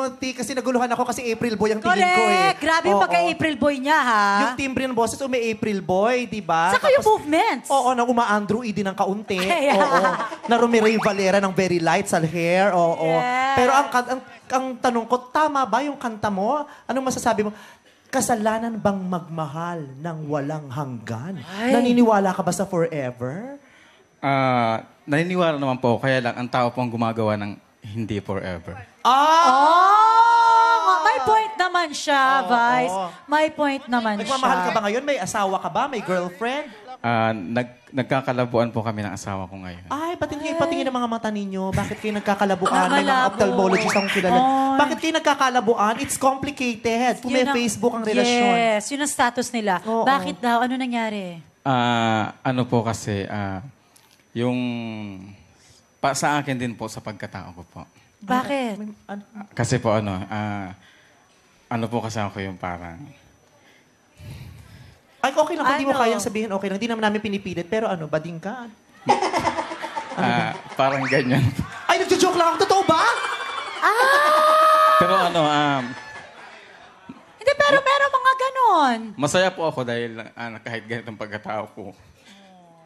Timothy, kasi naguluhan ako kasi April Boy ang tingin ko eh. Correct! Grabe yung Oo. pagka-April Boy niya, ha? Yung timbre ng boses, may April Boy, di ba? Saka yung movements. Oo, na uma-Andrew E. din ng kaunti. Ay, Oo. Na Romeray Valera ng Very Light sa hair. Oo. Yes. Pero ang tanong ko, tama ba yung kanta mo? Anong masasabi mo? Kasalanan bang magmahal ng walang hanggan? Ay. Naniniwala ka ba sa forever? Naniniwala naman po, kaya lang ang tao po ang gumagawa ng hindi forever. Oh! May point naman siya, Oo, Vice. oo. May point naman Nagmamahal ka siya. ba ngayon? May asawa ka ba? May girlfriend? Nagkakalabuan po kami ng asawa ko ngayon. Ay, patingin ang mga mata ninyo. Bakit kayo nagkakalabuan? May mga Nakalabo. ophthalmologist akong kilala. Ay. Bakit kayo nagkakalabuan? It's complicated. Kung may Yun ang- Facebook ang relasyon. Yes, yun ang status nila. Oo. Bakit daw? Ano nangyari? Ano po kasi, yung... sa akin din po sa pagkatao ko po. Bakit? Kasi po ano po kasi ako yung parang... Ay, okay lang. Kung di mo Ano? kayang sabihin, okay lang. Hindi naman namin pinipilit. Pero bading ka? parang ganyan. Ay, nagjo-joke lang ako. Totoo ba? Pero Hindi, pero meron mga ganon. masaya po ako dahil kahit ganitong pagkatao ko,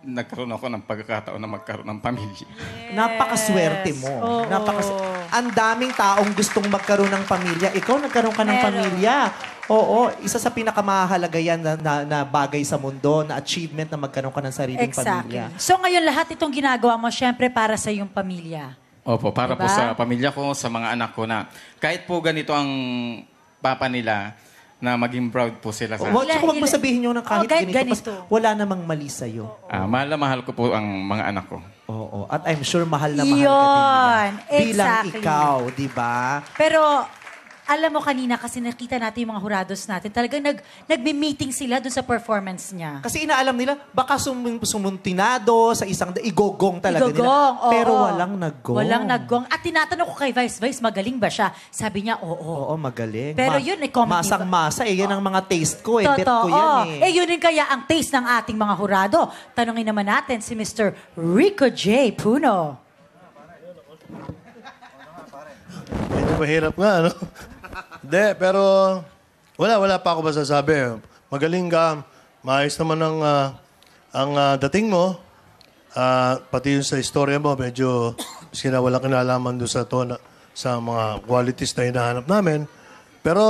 nagkaroon ako ng pagkakataon na magkaroon ng pamilya. Napakaswerte mo. Oo. Ang daming taong gustong magkaroon ng pamilya. Ikaw, nagkaroon ka ng Meron. pamilya. Oo. Isa sa pinakamahalaga yan na bagay sa mundo, na achievement na magkaroon ka ng sariling Exactly. pamilya. So ngayon, lahat itong ginagawa mo, syempre para sa iyong pamilya. Opo, para Diba? po sa pamilya ko, sa mga anak ko na kahit po ganito ang papa nila, na maging proud po sila sa Huwag mo sabihin nyo na kahit kahit ganito. ganito. Wala namang mali sa'yo. mahal na mahal ko po ang mga anak ko. Oo. At I'm sure mahal na mahal ka din Yun. nila. Bilang Exactly. ikaw, di ba? Pero, alam mo kanina kasi nakita natin yung mga hurados natin, talagang nagme-meeting sila dun sa performance niya. Kasi inaalam nila, baka sumuntinado sa isang igogong talaga Igogong, nila. oo. Pero walang naggong. Walang naggong. At tinatanong ko kay Vice, magaling ba siya? Sabi niya, oo. Oo, magaling. Pero yun, comedy. Masang-masa. Yan ang mga taste ko. Bet ko yan eh. Yun din kaya ang taste ng ating mga hurado. Tanungin naman natin si Mr. Rico J. Puno. Medyo mahirap nga, ano? Hindi, pero wala pa ako masasabi. Magaling ka. Maayos naman ang dating mo. Pati yung sa istorya mo, medyo wala kinalaman doon sa mga qualities na hinahanap namin. Pero,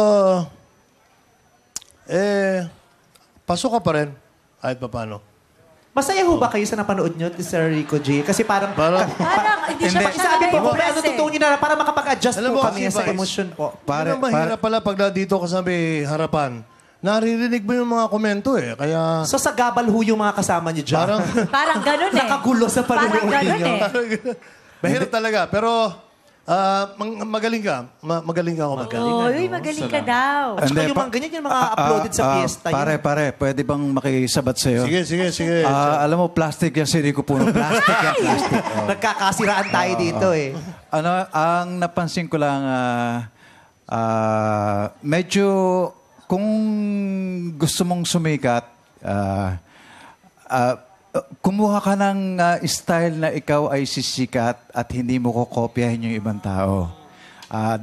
pasok ka pa rin. Kahit pa paano. Masaya ho ba kayo sa napanood nyo, Sir Rico J? Kasi parang... Parang hindi siya Sabi po, ano makapag-impress totoo nyo na para makapag-adjust Alam po mo, kami kasi, sa Vice, emosyon po. Ano mahirap pala pag dito ka sa may harapan. Naririnig mo yung mga komento eh. Kaya... So sa gabal ho yung mga kasama nyo dyan. Parang ganun eh. Nakagulo sa Parang panonood ganun ninyo. eh. Mahirap talaga. Pero magaling ka. Magaling ka ako. Uy, magaling ka daw. At saka Hindi, yung mga ganyan, yung mga uploaded sa fiesta. Pare, pwede bang makisabat sa'yo? Sige. Alam mo, plastic yan si Rico Puno. Plastic yan, plastic. Nagkakasiraan tayo dito eh. Ang napansin ko lang, medyo kung gusto mong sumikat, kumuha ka ng style na ikaw ay sisikat at hindi mo kokopyahin yung ibang tao.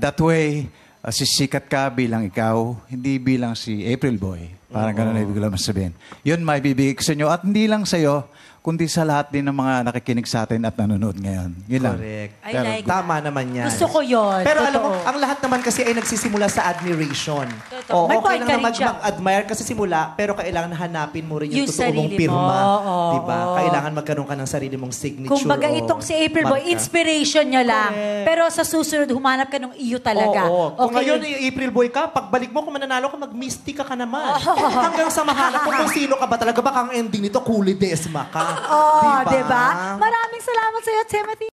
That way, sisikat ka bilang ikaw, hindi bilang si April Boy. Parang ganun na ibig ko lang sabihin. Yun may bibigay ko sa inyo. At hindi lang sa'yo, kundi sa lahat din ng mga nakikinig sa atin at nanonood ngayon. Yun lang. Correct. I like Tama naman yan. Gusto ko yun. Pero alam mo, Totoo. ang lahat naman kasi ay nagsisimula sa admiration. Totoo. O, May okay point lang ka na rin siya. mag-admire kasi simula, pero kailangan hanapin mo rin yung Yung totoo mong sarili mo. pirma. Oo. Diba? Kailangan magkaroon ka ng sarili mong signature. Kung baga o itong si April Boy, marka. inspiration niya lang. Correct. Pero sa susunod, humanap ka ng iyo talaga. Oo. Kung Okay. ngayon yung April Boy ka, pagbalik mo, kung mananalo ka, mag-mystica ka naman. Hanggang sa mahanap mo kung sino ka ba talaga. Baka ang ending nito, Kuli Desma ka. Oh, diba? Maraming salamat sa iyo, Timothy.